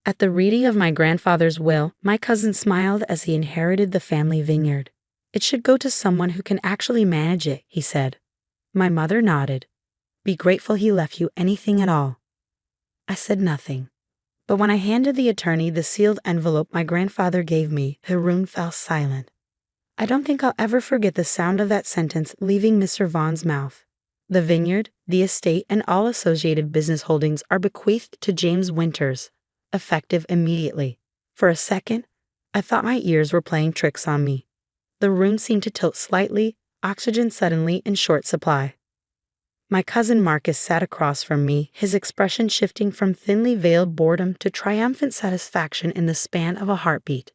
At the reading of my grandfather's will, my cousin smiled as he inherited the family vineyard. "It should go to someone who can actually manage it," he said. My mother nodded. "Be grateful he left you anything at all." I said nothing. But when I handed the attorney the sealed envelope my grandfather gave me, the room fell silent. I don't think I'll ever forget the sound of that sentence leaving Mr. Vaughn's mouth. "The vineyard, the estate, and all associated business holdings are bequeathed to James Winters, effective immediately." For a second, I thought my ears were playing tricks on me. The room seemed to tilt slightly, oxygen suddenly in short supply. My cousin Marcus sat across from me, his expression shifting from thinly veiled boredom to triumphant satisfaction in the span of a heartbeat.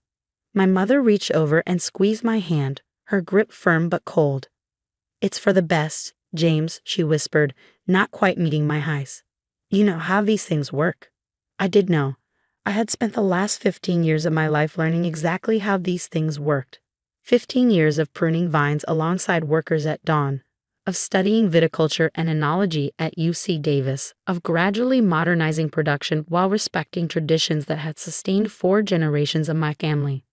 My mother reached over and squeezed my hand, her grip firm but cold. "It's for the best, James," she whispered, not quite meeting my highs. "You know how these things work." I did know. I had spent the last 15 years of my life learning exactly how these things worked. 15 years of pruning vines alongside workers at dawn, of studying viticulture and enology at UC Davis, of gradually modernizing production while respecting traditions that had sustained 4 generations of my family.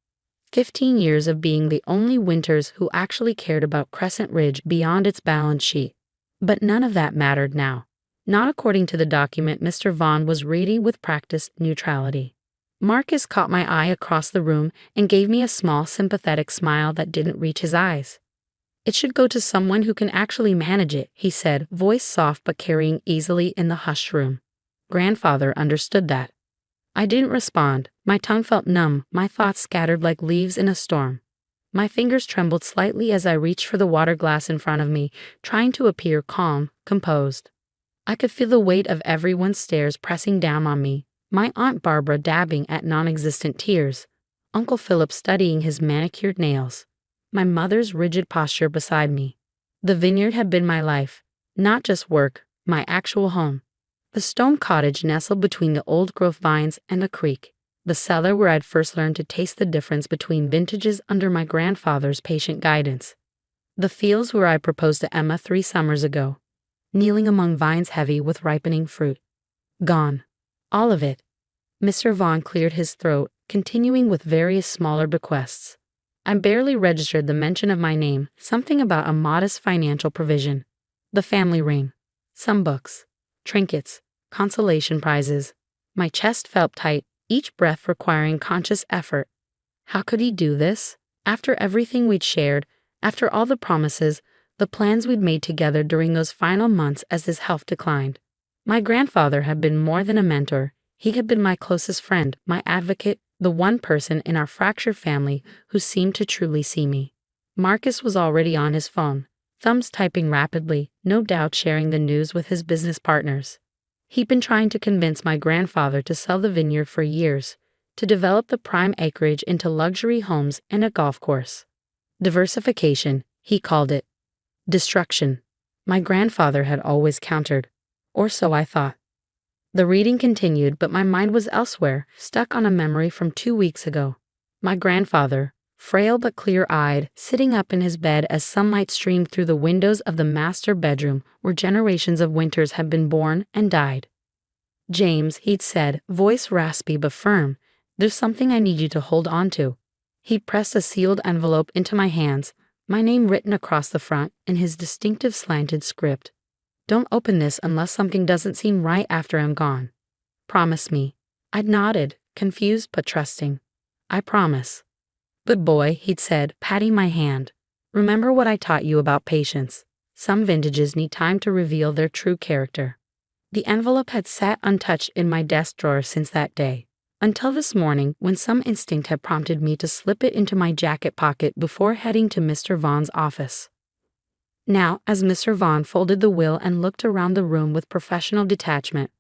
15 years of being the only Winters who actually cared about Crescent Ridge beyond its balance sheet. But none of that mattered now. Not according to the document Mr. Vaughn was reading with practiced neutrality. Marcus caught my eye across the room and gave me a small, sympathetic smile that didn't reach his eyes. "It should go to someone who can actually manage it," he said, voice soft but carrying easily in the hushed room. Grandfather understood that. I didn't respond. My tongue felt numb, my thoughts scattered like leaves in a storm. My fingers trembled slightly as I reached for the water glass in front of me, trying to appear calm, composed. I could feel the weight of everyone's stares pressing down on me, my Aunt Barbara dabbing at non-existent tears, Uncle Philip studying his manicured nails, my mother's rigid posture beside me. The vineyard had been my life, not just work, my actual home. The stone cottage nestled between the old-growth vines and the creek, the cellar where I'd first learned to taste the difference between vintages under my grandfather's patient guidance. The fields where I proposed to Emma 3 summers ago, kneeling among vines heavy with ripening fruit. Gone. All of it. Mr. Vaughn cleared his throat, continuing with various smaller bequests. I barely registered the mention of my name, something about a modest financial provision. The family ring. Some books. Trinkets. Consolation prizes. My chest felt tight, each breath requiring conscious effort. How could he do this? After everything we'd shared, after all the promises, the plans we'd made together during those final months as his health declined. My grandfather had been more than a mentor. He had been my closest friend, my advocate, the one person in our fractured family who seemed to truly see me. Marcus was already on his phone, thumbs typing rapidly, no doubt sharing the news with his business partners. He'd been trying to convince my grandfather to sell the vineyard for years, to develop the prime acreage into luxury homes and a golf course. Diversification, he called it. Destruction. My grandfather had always countered. Or so I thought. The reading continued, but my mind was elsewhere, stuck on a memory from 2 weeks ago. My grandfather, frail but clear-eyed, sitting up in his bed as sunlight streamed through the windows of the master bedroom where generations of Winters had been born and died. "James," he'd said, voice raspy but firm, "there's something I need you to hold on to." He pressed a sealed envelope into my hands, my name written across the front in his distinctive slanted script. "Don't open this unless something doesn't seem right after I'm gone. Promise me." I'd nodded, confused but trusting. "I promise." "Good boy," he'd said, patting my hand. "Remember what I taught you about patience. Some vintages need time to reveal their true character." The envelope had sat untouched in my desk drawer since that day, until this morning when some instinct had prompted me to slip it into my jacket pocket before heading to Mr. Vaughn's office. Now, as Mr. Vaughn folded the will and looked around the room with professional detachment,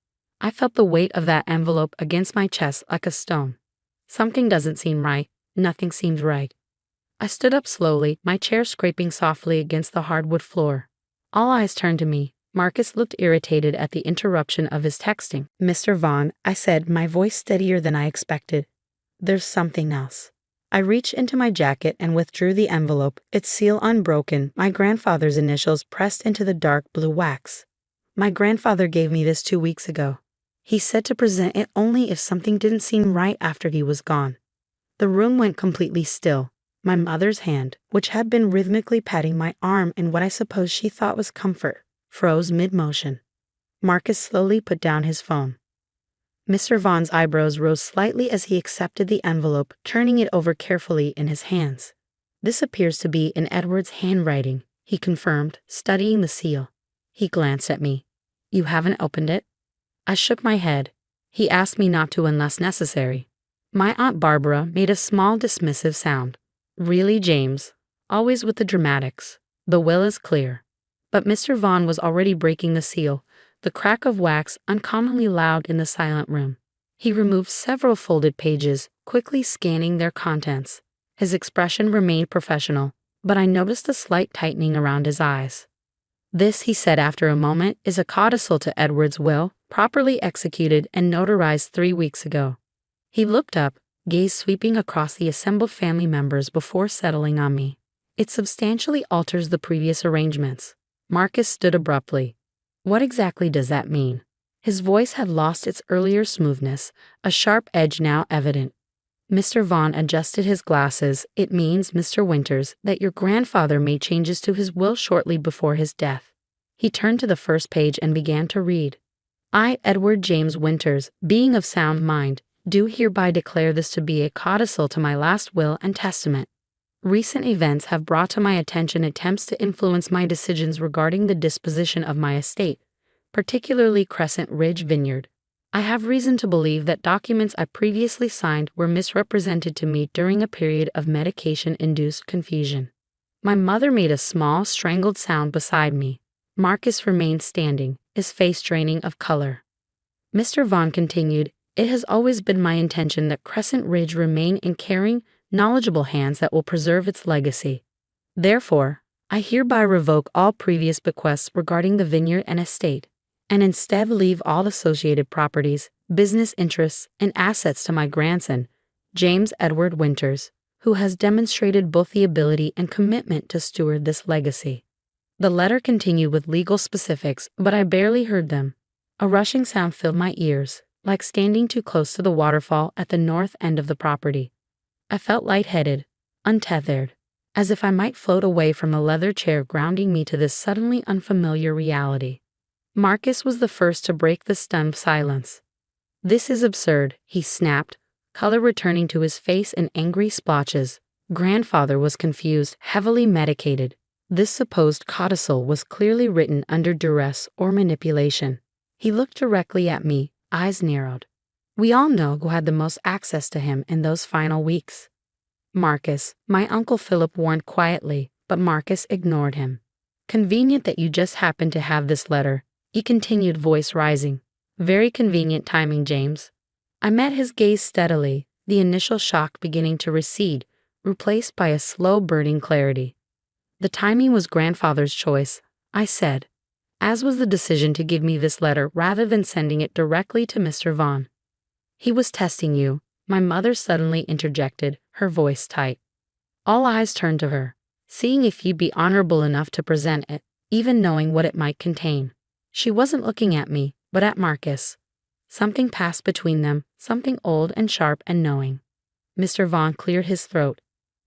I felt the weight of that envelope against my chest like a stone. Something doesn't seem right. Nothing seems right. I stood up slowly, my chair scraping softly against the hardwood floor. All eyes turned to me. Marcus looked irritated at the interruption of his texting. "Mr. Vaughn," I said, my voice steadier than I expected. "There's something else." I reached into my jacket and withdrew the envelope, its seal unbroken, my grandfather's initials pressed into the dark blue wax. "My grandfather gave me this 2 weeks ago." He said to present it only if something didn't seem right after he was gone. The room went completely still. My mother's hand, which had been rhythmically patting my arm in what I suppose she thought was comfort, froze mid-motion. Marcus slowly put down his phone. Mr. Vaughn's eyebrows rose slightly as he accepted the envelope, turning it over carefully in his hands. "This appears to be in Edward's handwriting," he confirmed, studying the seal. He glanced at me. "You haven't opened it?" I shook my head. He asked me not to unless necessary. My Aunt Barbara made a small dismissive sound. "Really, James? Always with the dramatics. The will is clear." But Mr. Vaughn was already breaking the seal, the crack of wax uncommonly loud in the silent room. He removed several folded pages, quickly scanning their contents. His expression remained professional, but I noticed a slight tightening around his eyes. "This," he said after a moment, "is a codicil to Edward's will, properly executed and notarized 3 weeks ago." He looked up, gaze sweeping across the assembled family members before settling on me. "It substantially alters the previous arrangements." Marcus stood abruptly. "What exactly does that mean?" His voice had lost its earlier smoothness, a sharp edge now evident. Mr. Vaughn adjusted his glasses. "It means, Mr. Winters, that your grandfather made changes to his will shortly before his death." He turned to the first page and began to read. "I, Edward James Winters, being of sound mind, do hereby declare this to be a codicil to my last will and testament. Recent events have brought to my attention attempts to influence my decisions regarding the disposition of my estate, particularly Crescent Ridge Vineyard. I have reason to believe that documents I previously signed were misrepresented to me during a period of medication-induced confusion." My mother made a small, strangled sound beside me. Marcus remained standing, his face draining of color. Mr. Vaughn continued, "It has always been my intention that Crescent Ridge remain in caring, knowledgeable hands that will preserve its legacy. Therefore, I hereby revoke all previous bequests regarding the vineyard and estate, and instead leave all associated properties, business interests, and assets to my grandson, James Edward Winters, who has demonstrated both the ability and commitment to steward this legacy." The letter continued with legal specifics, but I barely heard them. A rushing sound filled my ears, like standing too close to the waterfall at the north end of the property. I felt lightheaded, untethered, as if I might float away from the leather chair grounding me to this suddenly unfamiliar reality. Marcus was the first to break the stunned silence. "This is absurd," he snapped, color returning to his face in angry splotches. Grandfather was confused, heavily medicated. This supposed codicil was clearly written under duress or manipulation. He looked directly at me, eyes narrowed. "We all know who had the most access to him in those final weeks." "Marcus," my Uncle Philip warned quietly, but Marcus ignored him. "Convenient that you just happened to have this letter," he continued, voice rising. "Very convenient timing, James." I met his gaze steadily, the initial shock beginning to recede, replaced by a slow burning clarity. "The timing was grandfather's choice," I said, "as was the decision to give me this letter rather than sending it directly to Mr. Vaughn." "He was testing you," my mother suddenly interjected, her voice tight. All eyes turned to her, seeing if you'd be honorable enough to present it, even knowing what it might contain. She wasn't looking at me, but at Marcus. Something passed between them, something old and sharp and knowing. Mr. Vaughn cleared his throat.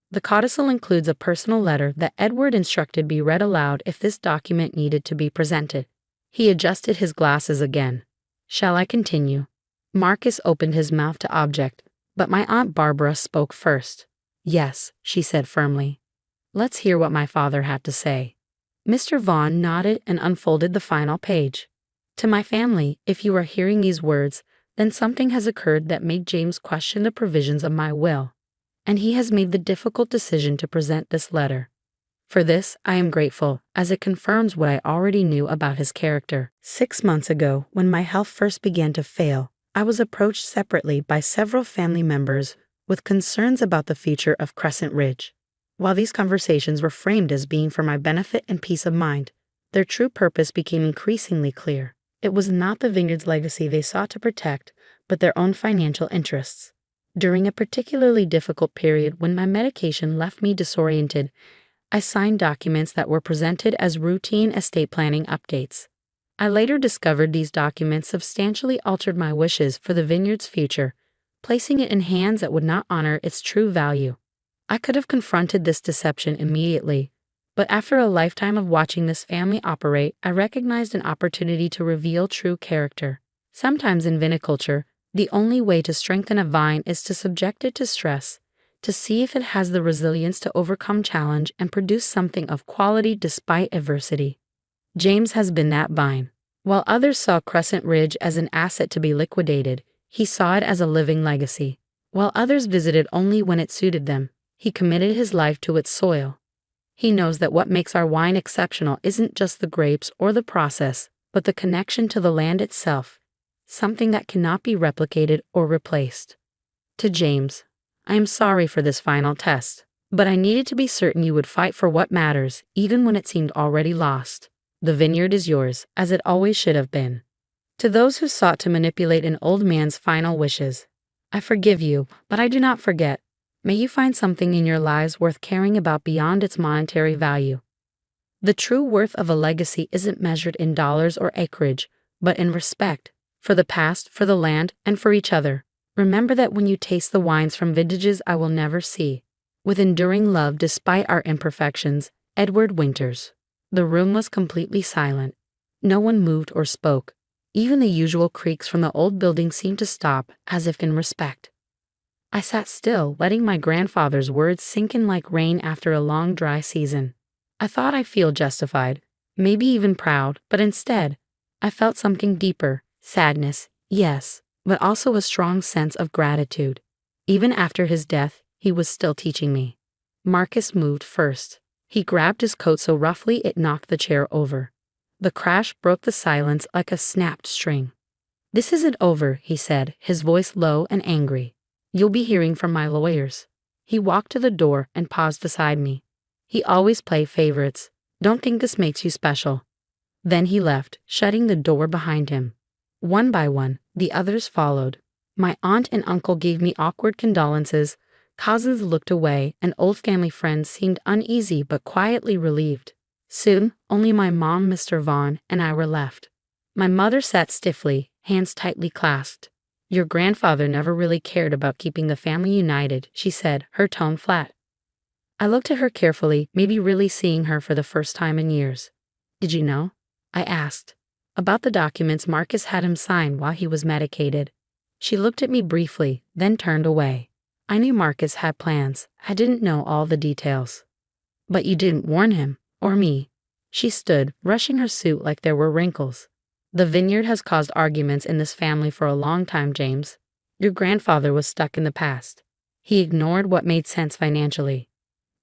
"The codicil includes a personal letter that Edward instructed be read aloud if this document needed to be presented." He adjusted his glasses again. "Shall I continue?" Marcus opened his mouth to object, but my Aunt Barbara spoke first. "Yes," she said firmly. "Let's hear what my father had to say." Mr. Vaughn nodded and unfolded the final page. "To my family, if you are hearing these words, then something has occurred that made James question the provisions of my will, and he has made the difficult decision to present this letter. For this, I am grateful, as it confirms what I already knew about his character. 6 months ago, when my health first began to fail, I was approached separately by several family members with concerns about the future of Crescent Ridge. While these conversations were framed as being for my benefit and peace of mind, their true purpose became increasingly clear. It was not the vineyard's legacy they sought to protect, but their own financial interests. During a particularly difficult period when my medication left me disoriented, I signed documents that were presented as routine estate planning updates. I later discovered these documents substantially altered my wishes for the vineyard's future, placing it in hands that would not honor its true value. I could have confronted this deception immediately, but after a lifetime of watching this family operate, I recognized an opportunity to reveal true character. Sometimes in viniculture, the only way to strengthen a vine is to subject it to stress, to see if it has the resilience to overcome challenge and produce something of quality despite adversity. James has been that vine. While others saw Crescent Ridge as an asset to be liquidated, he saw it as a living legacy. While others visited only when it suited them, he committed his life to its soil. He knows that what makes our wine exceptional isn't just the grapes or the process, but the connection to the land itself, something that cannot be replicated or replaced. To James, I am sorry for this final test, but I needed to be certain you would fight for what matters, even when it seemed already lost. The vineyard is yours, as it always should have been. To those who sought to manipulate an old man's final wishes, I forgive you, but I do not forget. May you find something in your lives worth caring about beyond its monetary value. The true worth of a legacy isn't measured in dollars or acreage, but in respect, for the past, for the land, and for each other. Remember that when you taste the wines from vintages I will never see. With enduring love despite our imperfections, Edward Winters. The room was completely silent. No one moved or spoke. Even the usual creaks from the old building seemed to stop, as if in respect. I sat still, letting my grandfather's words sink in like rain after a long dry season. I thought I'd feel justified, maybe even proud, but instead, I felt something deeper, sadness, yes, but also a strong sense of gratitude. Even after his death, he was still teaching me. Marcus moved first. He grabbed his coat so roughly it knocked the chair over. The crash broke the silence like a snapped string. "This isn't over," he said, his voice low and angry. "You'll be hearing from my lawyers." He walked to the door and paused beside me. "He always played favorites. Don't think this makes you special." Then he left, shutting the door behind him. One by one, the others followed. My aunt and uncle gave me awkward condolences, cousins looked away, and old family friends seemed uneasy but quietly relieved. Soon, only my mom, Mr. Vaughn, and I were left. My mother sat stiffly, hands tightly clasped. "Your grandfather never really cared about keeping the family united," she said, her tone flat. I looked at her carefully, maybe really seeing her for the first time in years. "Did you know?" I asked. "About the documents Marcus had him sign while he was medicated." She looked at me briefly, then turned away. I knew Marcus had plans. I didn't know all the details. "But you didn't warn him, or me." She stood, brushing her suit like there were wrinkles. "The vineyard has caused arguments in this family for a long time, James. Your grandfather was stuck in the past. He ignored what made sense financially.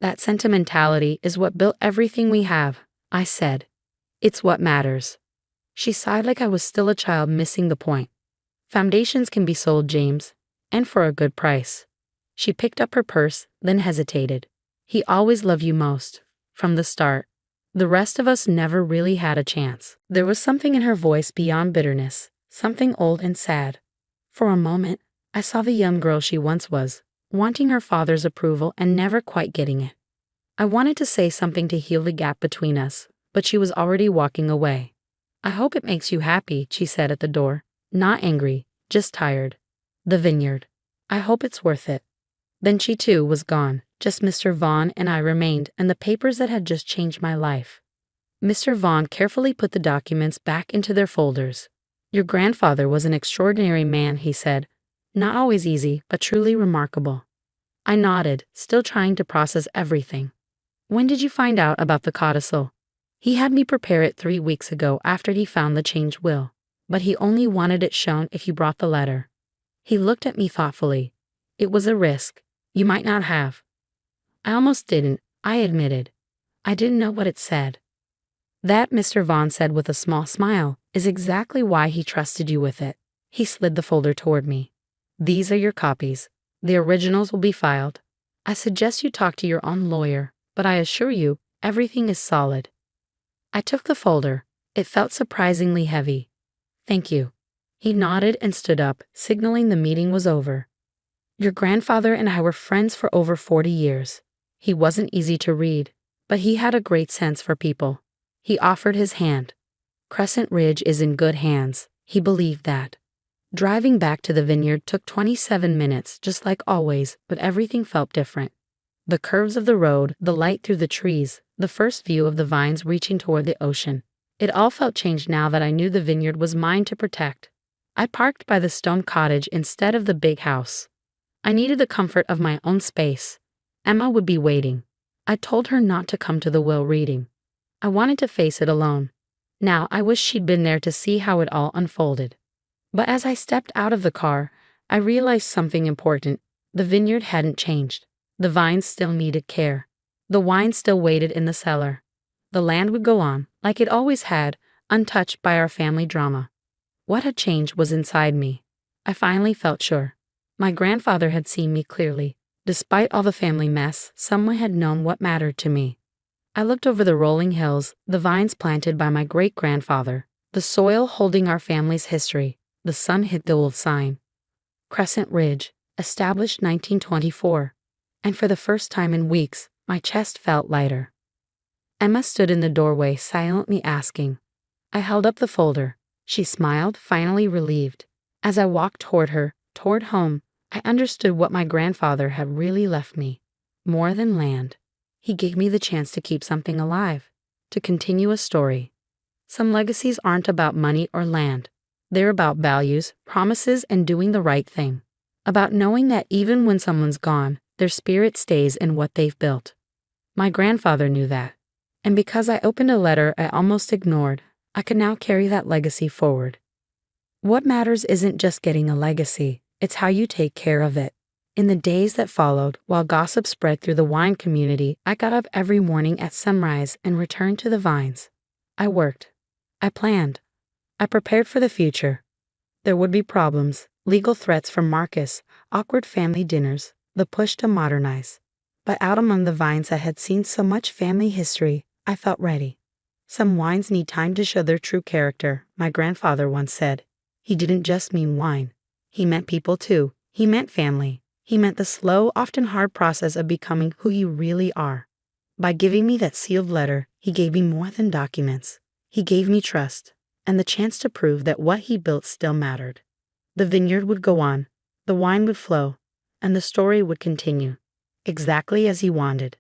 That sentimentality is what built everything we have," I said. "It's what matters." She sighed like I was still a child missing the point. "Foundations can be sold, James, and for a good price." She picked up her purse, then hesitated. "He always loved you most, from the start. The rest of us never really had a chance." There was something in her voice beyond bitterness, something old and sad. For a moment, I saw the young girl she once was, wanting her father's approval and never quite getting it. I wanted to say something to heal the gap between us, but she was already walking away. "I hope it makes you happy," she said at the door. Not angry, just tired. "The vineyard. I hope it's worth it." Then she too was gone. Just Mr. Vaughn and I remained, and the papers that had just changed my life. Mr. Vaughn carefully put the documents back into their folders. "Your grandfather was an extraordinary man," he said. "Not always easy, but truly remarkable." I nodded, still trying to process everything. "When did you find out about the codicil?" "He had me prepare it 3 weeks ago after he found the changed will, but he only wanted it shown if you brought the letter." He looked at me thoughtfully. "It was a risk. You might not have." "I almost didn't," I admitted. "I didn't know what it said." "That," Mr. Vaughn said with a small smile, "is exactly why he trusted you with it." He slid the folder toward me. "These are your copies. The originals will be filed. I suggest you talk to your own lawyer, but I assure you, everything is solid." I took the folder. It felt surprisingly heavy. "Thank you." He nodded and stood up, signaling the meeting was over. "Your grandfather and I were friends for over 40 years. He wasn't easy to read, but he had a great sense for people." He offered his hand. Crescent Ridge is in good hands. He believed that. Driving back to the vineyard took 27 minutes, just like always, but everything felt different. The curves of the road, the light through the trees, the first view of the vines reaching toward the ocean. It all felt changed now that I knew the vineyard was mine to protect. I parked by the stone cottage instead of the big house. I needed the comfort of my own space. Emma would be waiting. I told her not to come to the will reading. I wanted to face it alone. Now I wish she'd been there to see how it all unfolded. But as I stepped out of the car, I realized something important. The vineyard hadn't changed. The vines still needed care. The wine still waited in the cellar. The land would go on, like it always had, untouched by our family drama. What had changed was inside me. I finally felt sure. My grandfather had seen me clearly. Despite all the family mess, someone had known what mattered to me. I looked over the rolling hills, the vines planted by my great-grandfather, the soil holding our family's history. The sun hit the old sign. Crescent Ridge, established 1924. And for the first time in weeks, my chest felt lighter. Emma stood in the doorway, silently asking. I held up the folder. She smiled, finally relieved. As I walked toward her, toward home, I understood what my grandfather had really left me. More than land. He gave me the chance to keep something alive, to continue a story. Some legacies aren't about money or land. They're about values, promises, and doing the right thing. About knowing that even when someone's gone, their spirit stays in what they've built. My grandfather knew that. And because I opened a letter I almost ignored, I could now carry that legacy forward. What matters isn't just getting a legacy, it's how you take care of it. In the days that followed, while gossip spread through the wine community, I got up every morning at sunrise and returned to the vines. I worked. I planned. I prepared for the future. There would be problems, legal threats from Marcus, awkward family dinners, the push to modernize. But out among the vines that had seen so much family history, I felt ready. Some wines need time to show their true character, my grandfather once said. He didn't just mean wine. He meant people too. He meant family. He meant the slow, often hard process of becoming who you really are. By giving me that sealed letter, he gave me more than documents. He gave me trust, and the chance to prove that what he built still mattered. The vineyard would go on, the wine would flow, and the story would continue, exactly as he wanted.